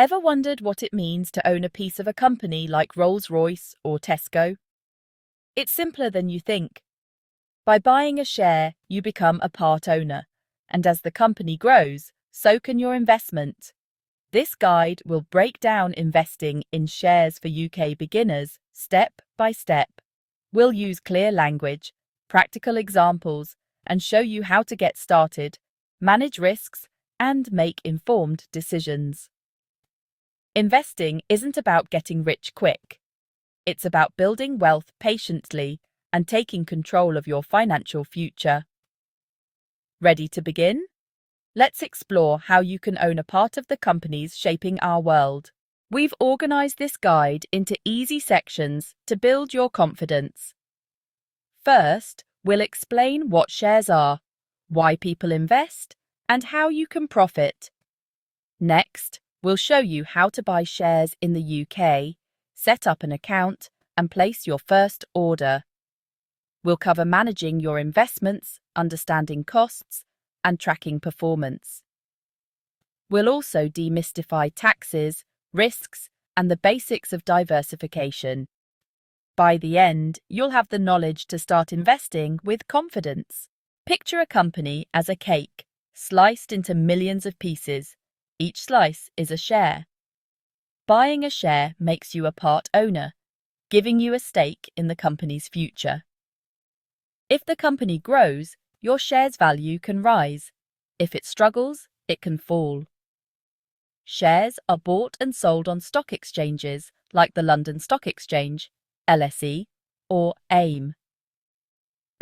Ever wondered what it means to own a piece of a company like Rolls-Royce or Tesco? It's simpler than you think. By buying a share, you become a part owner, and as the company grows, so can your investment. This guide will break down investing in shares for UK beginners step by step. We'll use clear language, practical examples, and show you how to get started, manage risks, and make informed decisions. Investing isn't about getting rich quick. It's about building wealth patiently and taking control of your financial future. Ready to begin? Let's explore how you can own a part of the companies shaping our world. We've organized this guide into easy sections to build your confidence. First, we'll explain what shares are, why people invest, and how you can profit. Next, we'll show you how to buy shares in the UK, set up an account, and place your first order. We'll cover managing your investments, understanding costs, and tracking performance. We'll also demystify taxes, risks, and the basics of diversification. By the end, you'll have the knowledge to start investing with confidence. Picture a company as a cake, sliced into millions of pieces. Each slice is a share. Buying a share makes you a part owner, giving you a stake in the company's future. If the company grows, your share's value can rise. If it struggles, it can fall. Shares are bought and sold on stock exchanges like the London Stock Exchange, LSE, or AIM.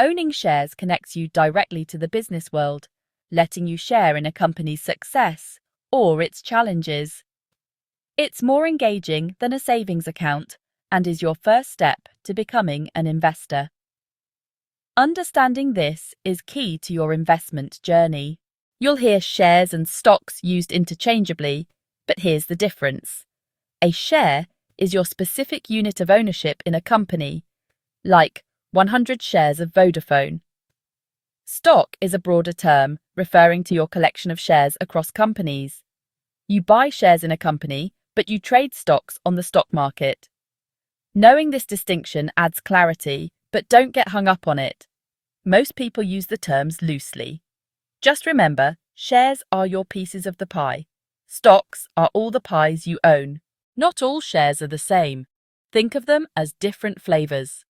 Owning shares connects you directly to the business world, letting you share in a company's success or its challenges. It's more engaging than a savings account and is your first step to becoming an investor. Understanding this is key to your investment journey. You'll hear shares and stocks used interchangeably, but here's the difference. A share is your specific unit of ownership in a company, like 100 shares of Vodafone. Stock is a broader term referring to your collection of shares across companies. You buy shares in a company, but you trade stocks on the stock market. Knowing this distinction adds clarity, but don't get hung up on it. Most people use the terms loosely. Just remember, shares are your pieces of the pie. Stocks are all the pies you own. Not all shares are the same. Think of them as different flavors.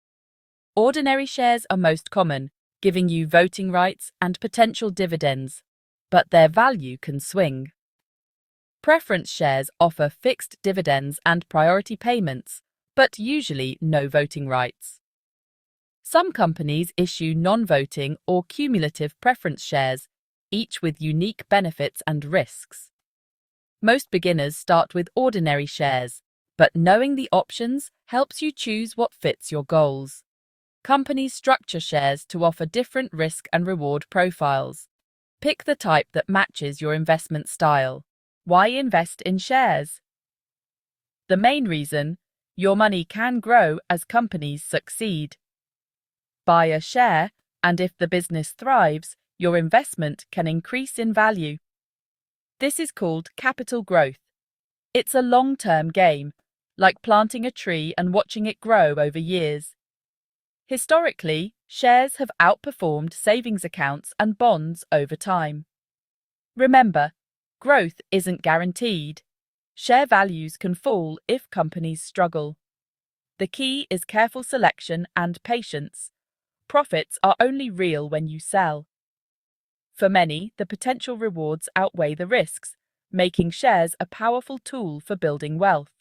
Ordinary shares are most common, giving you voting rights and potential dividends, but their value can swing. Preference shares offer fixed dividends and priority payments, but usually no voting rights. Some companies issue non-voting or cumulative preference shares, each with unique benefits and risks. Most beginners start with ordinary shares, but knowing the options helps you choose what fits your goals. Companies structure shares to offer different risk and reward profiles. Pick the type that matches your investment style. Why invest in shares? The main reason: your money can grow as companies succeed. Buy a share, and if the business thrives, your investment can increase in value. This is called capital growth. It's a long-term game, like planting a tree and watching it grow over years. Historically, shares have outperformed savings accounts and bonds over time. Remember, growth isn't guaranteed. Share values can fall if companies struggle. The key is careful selection and patience. Profits are only real when you sell. For many, the potential rewards outweigh the risks, making shares a powerful tool for building wealth.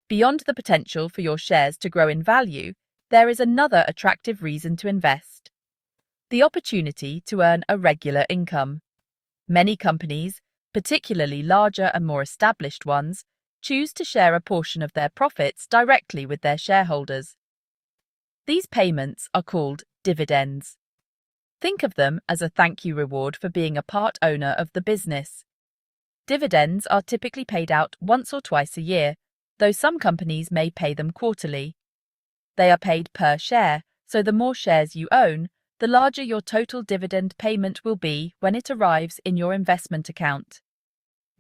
Beyond the potential for your shares to grow in value, there is another attractive reason to invest: the opportunity to earn a regular income. Many companies, particularly larger and more established ones, choose to share a portion of their profits directly with their shareholders. These payments are called dividends. Think of them as a thank you reward for being a part owner of the business. Dividends are typically paid out once or twice a year, though some companies may pay them quarterly. They are paid per share, so the more shares you own, the larger your total dividend payment will be when it arrives in your investment account.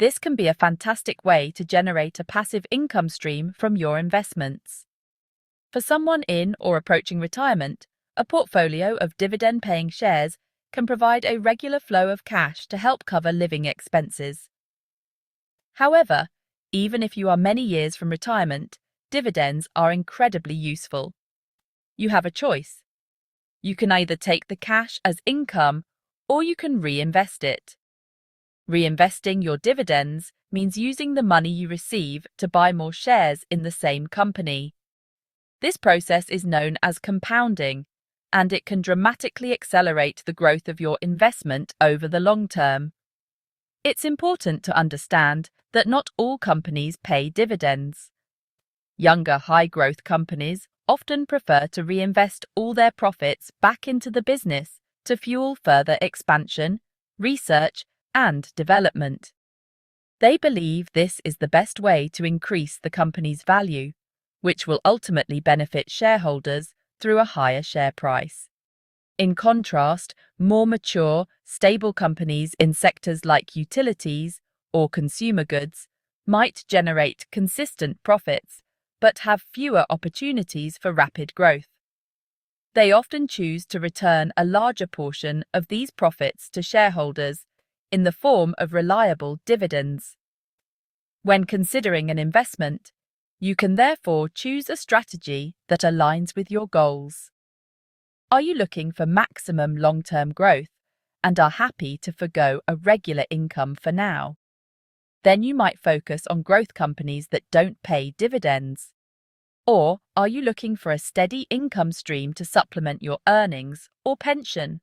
This can be a fantastic way to generate a passive income stream from your investments. For someone in or approaching retirement, a portfolio of dividend-paying shares can provide a regular flow of cash to help cover living expenses. However, even if you are many years from retirement, dividends are incredibly useful. You have a choice. You can either take the cash as income or you can reinvest it. Reinvesting your dividends means using the money you receive to buy more shares in the same company. This process is known as compounding, and it can dramatically accelerate the growth of your investment over the long term. It's important to understand that not all companies pay dividends. Younger high-growth companies often prefer to reinvest all their profits back into the business to fuel further expansion, research, and development. They believe this is the best way to increase the company's value, which will ultimately benefit shareholders through a higher share price. In contrast, more mature, stable companies in sectors like utilities or consumer goods might generate consistent profits but have fewer opportunities for rapid growth. They often choose to return a larger portion of these profits to shareholders in the form of reliable dividends. When considering an investment, you can therefore choose a strategy that aligns with your goals. Are you looking for maximum long-term growth and are happy to forgo a regular income for now? Then you might focus on growth companies that don't pay dividends. Or are you looking for a steady income stream to supplement your earnings or pension?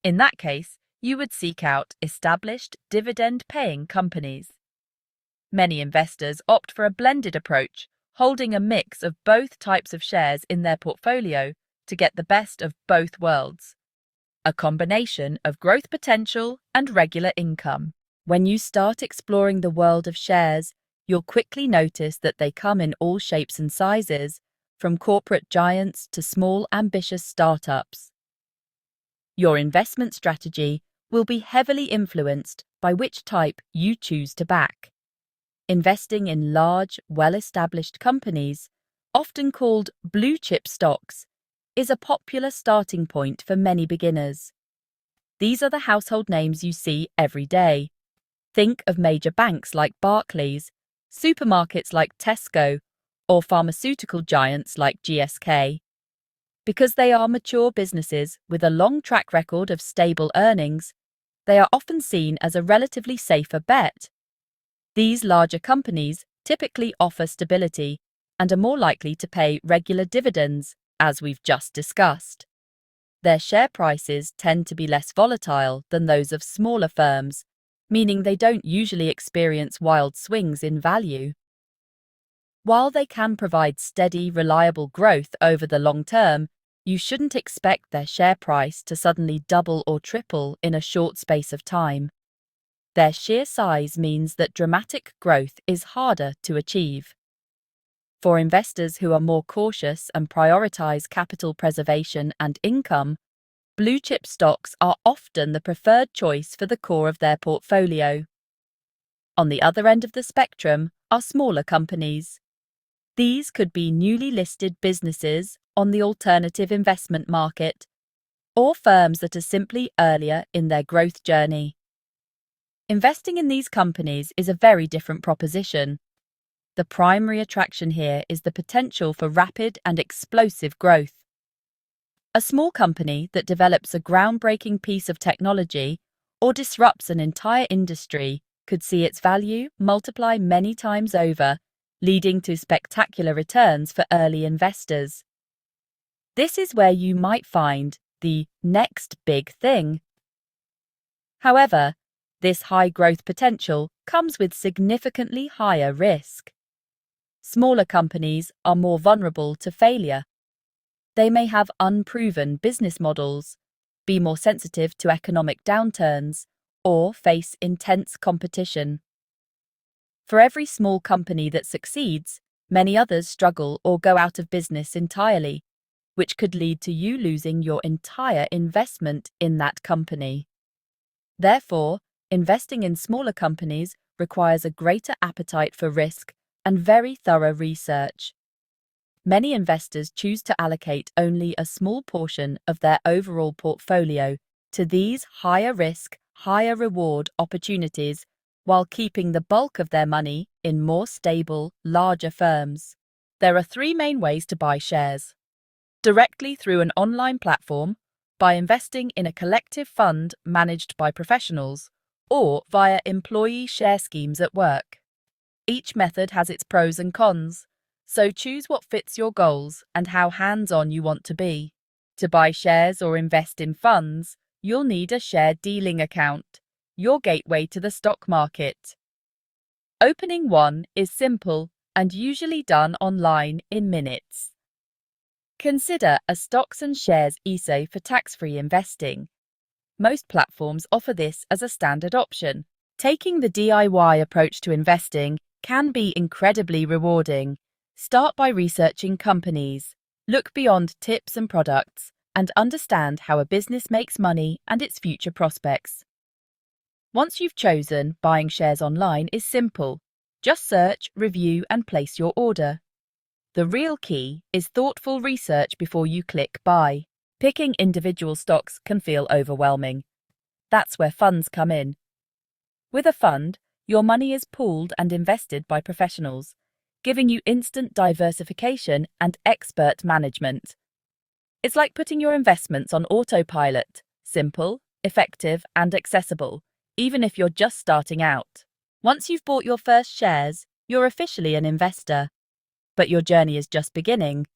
In that case, you would seek out established dividend-paying companies. Many investors opt for a blended approach, holding a mix of both types of shares in their portfolio to get the best of both worlds, a combination of growth potential and regular income. When you start exploring the world of shares, you'll quickly notice that they come in all shapes and sizes, from corporate giants to small, ambitious startups. Your investment strategy will be heavily influenced by which type you choose to back. Investing in large, well-established companies, often called blue-chip stocks, is a popular starting point for many beginners. These are the household names you see every day. Think of major banks like Barclays, supermarkets like Tesco, or pharmaceutical giants like GSK. Because they are mature businesses with a long track record of stable earnings, they are often seen as a relatively safer bet. These larger companies typically offer stability and are more likely to pay regular dividends, as we've just discussed. Their share prices tend to be less volatile than those of smaller firms, meaning they don't usually experience wild swings in value. While they can provide steady, reliable growth over the long term, you shouldn't expect their share price to suddenly double or triple in a short space of time. Their sheer size means that dramatic growth is harder to achieve. For investors who are more cautious and prioritize capital preservation and income, blue-chip stocks are often the preferred choice for the core of their portfolio. On the other end of the spectrum are smaller companies. These could be newly listed businesses on the alternative investment market, or firms that are simply earlier in their growth journey. Investing in these companies is a very different proposition. The primary attraction here is the potential for rapid and explosive growth. A small company that develops a groundbreaking piece of technology or disrupts an entire industry could see its value multiply many times over, leading to spectacular returns for early investors. This is where you might find the next big thing. However, this high growth potential comes with significantly higher risk. Smaller companies are more vulnerable to failure. They may have unproven business models, be more sensitive to economic downturns, or face intense competition. For every small company that succeeds, many others struggle or go out of business entirely, which could lead to you losing your entire investment in that company. Therefore, investing in smaller companies requires a greater appetite for risk and very thorough research. Many investors choose to allocate only a small portion of their overall portfolio to these higher risk, higher reward opportunities while keeping the bulk of their money in more stable, larger firms. There are three main ways to buy shares: directly through an online platform, by investing in a collective fund managed by professionals, or via employee share schemes at work. Each method has its pros and cons, so choose what fits your goals and how hands-on you want to be. To buy shares or invest in funds, you'll need a share dealing account, your gateway to the stock market. Opening one is simple and usually done online in minutes. Consider a stocks and shares ISA for tax-free investing. Most platforms offer this as a standard option. Taking the DIY approach to investing can be incredibly rewarding. Start by researching companies. Look beyond tips and products and understand how a business makes money and its future prospects. Once you've chosen, buying shares online is simple. Just search, review, and place your order. The real key is thoughtful research before you click buy. Picking individual stocks can feel overwhelming. That's where funds come in. With a fund, your money is pooled and invested by professionals, giving you instant diversification and expert management. It's like putting your investments on autopilot, simple, effective, and accessible, even if you're just starting out. Once you've bought your first shares, you're officially an investor. But your journey is just beginning.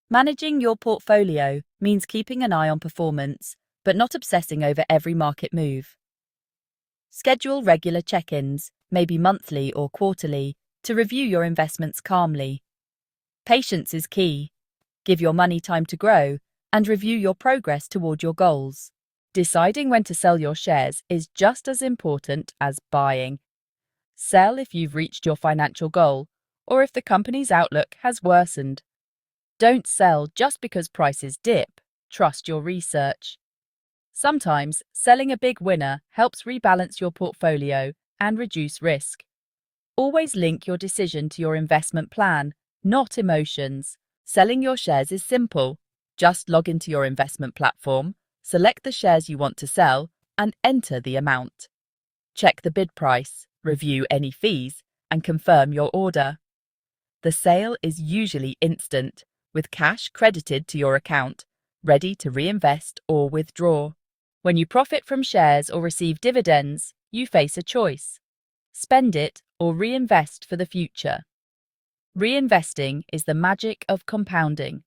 Managing your portfolio means keeping an eye on performance, but not obsessing over every market move. Schedule regular check-ins, maybe monthly or quarterly, to review your investments calmly. Patience is key. Give your money time to grow and review your progress toward your goals. Deciding when to sell your shares is just as important as buying. Sell if you've reached your financial goal or if the company's outlook has worsened. Don't sell just because prices dip. Trust your research. Sometimes selling a big winner helps rebalance your portfolio and reduce risk. Always link your decision to your investment plan, not emotions. Selling your shares is simple. Just log into your investment platform, select the shares you want to sell, and enter the amount. Check the bid price, review any fees, and confirm your order. The sale is usually instant, with cash credited to your account, ready to reinvest or withdraw. When you profit from shares or receive dividends, you face a choice: spend it or reinvest for the future. Reinvesting is the magic of compounding.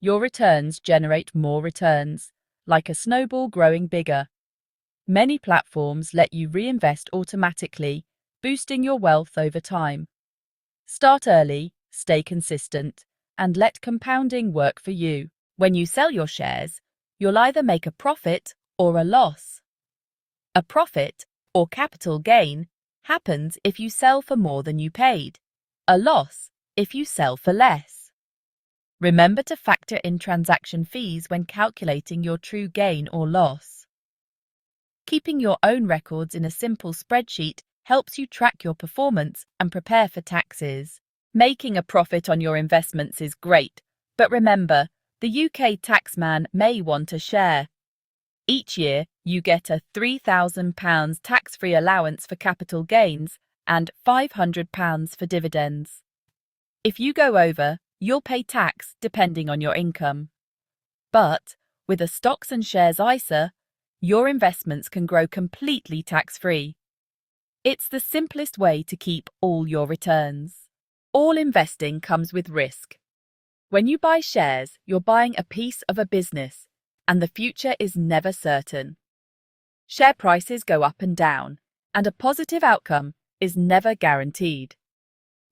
Your returns generate more returns, like a snowball growing bigger. Many platforms let you reinvest automatically, boosting your wealth over time. Start early, stay consistent, and let compounding work for you. When you sell your shares, you'll either make a profit or a loss. A profit, or capital gain, happens if you sell for more than you paid. A loss if you sell for less. Remember to factor in transaction fees when calculating your true gain or loss. Keeping your own records in a simple spreadsheet helps you track your performance and prepare for taxes. Making a profit on your investments is great, but remember, the UK taxman may want a share. Each year, you get a £3,000 tax-free allowance for capital gains and £500 for dividends. If you go over, you'll pay tax depending on your income. But with a stocks and shares ISA, your investments can grow completely tax-free. It's the simplest way to keep all your returns. All investing comes with risk. When you buy shares, you're buying a piece of a business, and the future is never certain. Share prices go up and down, and a positive outcome is never guaranteed.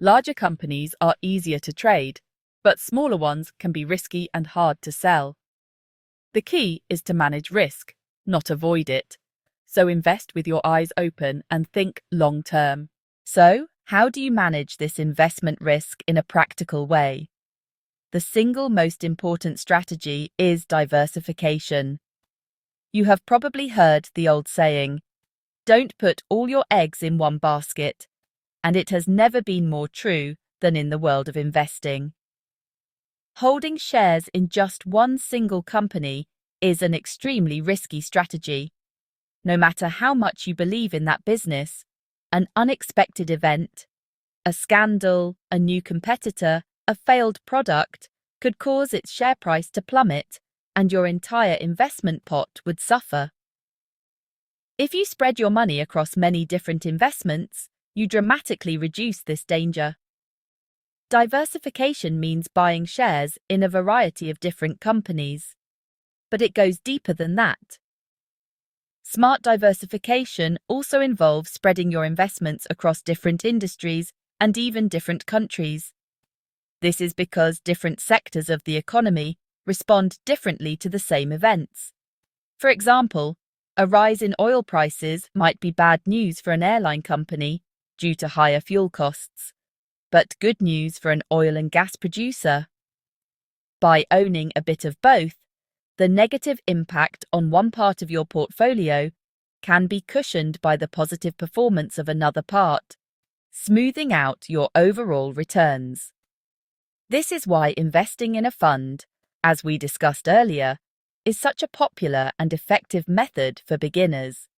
Larger companies are easier to trade, but smaller ones can be risky and hard to sell. The key is to manage risk, not avoid it. So invest with your eyes open and think long-term. So, how do you manage this investment risk in a practical way? The single most important strategy is diversification. You have probably heard the old saying, Don't put all your eggs in one basket, and it has never been more true than in the world of investing. Holding shares in just one single company is an extremely risky strategy. No matter how much you believe in that business, an unexpected event, a scandal, a new competitor, a failed product could cause its share price to plummet, and your entire investment pot would suffer. If you spread your money across many different investments, you dramatically reduce this danger. Diversification means buying shares in a variety of different companies, but it goes deeper than that. Smart diversification also involves spreading your investments across different industries and even different countries. This is because different sectors of the economy respond differently to the same events. For example, a rise in oil prices might be bad news for an airline company due to higher fuel costs, but good news for an oil and gas producer. By owning a bit of both, the negative impact on one part of your portfolio can be cushioned by the positive performance of another part, smoothing out your overall returns. This is why investing in a fund, as we discussed earlier, is such a popular and effective method for beginners.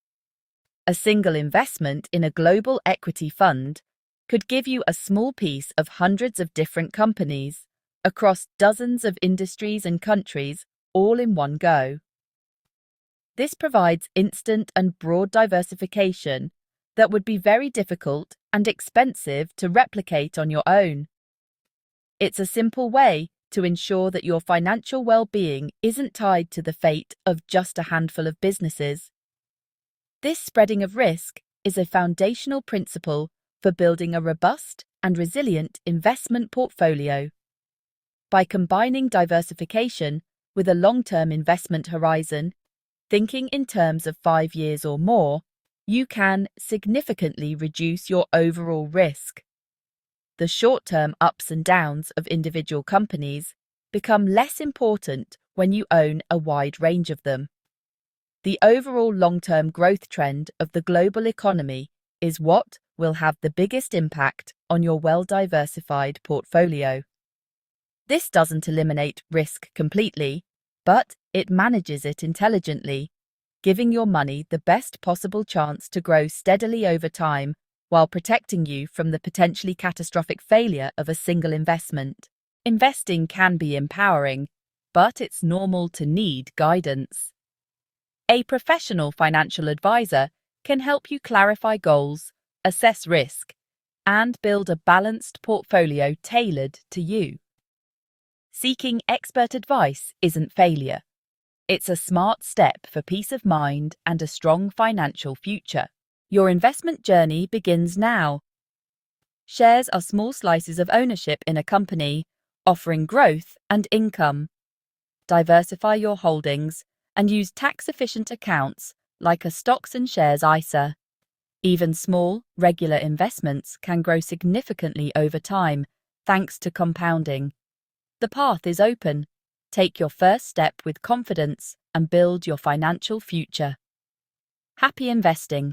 A single investment in a global equity fund could give you a small piece of hundreds of different companies across dozens of industries and countries all in one go. This provides instant and broad diversification that would be very difficult and expensive to replicate on your own. It's a simple way to ensure that your financial well-being isn't tied to the fate of just a handful of businesses. This spreading of risk is a foundational principle for building a robust and resilient investment portfolio. By combining diversification with a long-term investment horizon, thinking in terms of 5 years or more, you can significantly reduce your overall risk. The short-term ups and downs of individual companies become less important when you own a wide range of them. The overall long-term growth trend of the global economy is what will have the biggest impact on your well-diversified portfolio. This doesn't eliminate risk completely, but it manages it intelligently, giving your money the best possible chance to grow steadily over time while protecting you from the potentially catastrophic failure of a single investment. Investing can be empowering, but it's normal to need guidance. A professional financial advisor can help you clarify goals, assess risk, and build a balanced portfolio tailored to you. Seeking expert advice isn't failure. It's a smart step for peace of mind and a strong financial future. Your investment journey begins now. Shares are small slices of ownership in a company, offering growth and income. Diversify your holdings and use tax-efficient accounts like a stocks and shares ISA. Even small, regular investments can grow significantly over time, thanks to compounding. The path is open. Take your first step with confidence and build your financial future. Happy investing!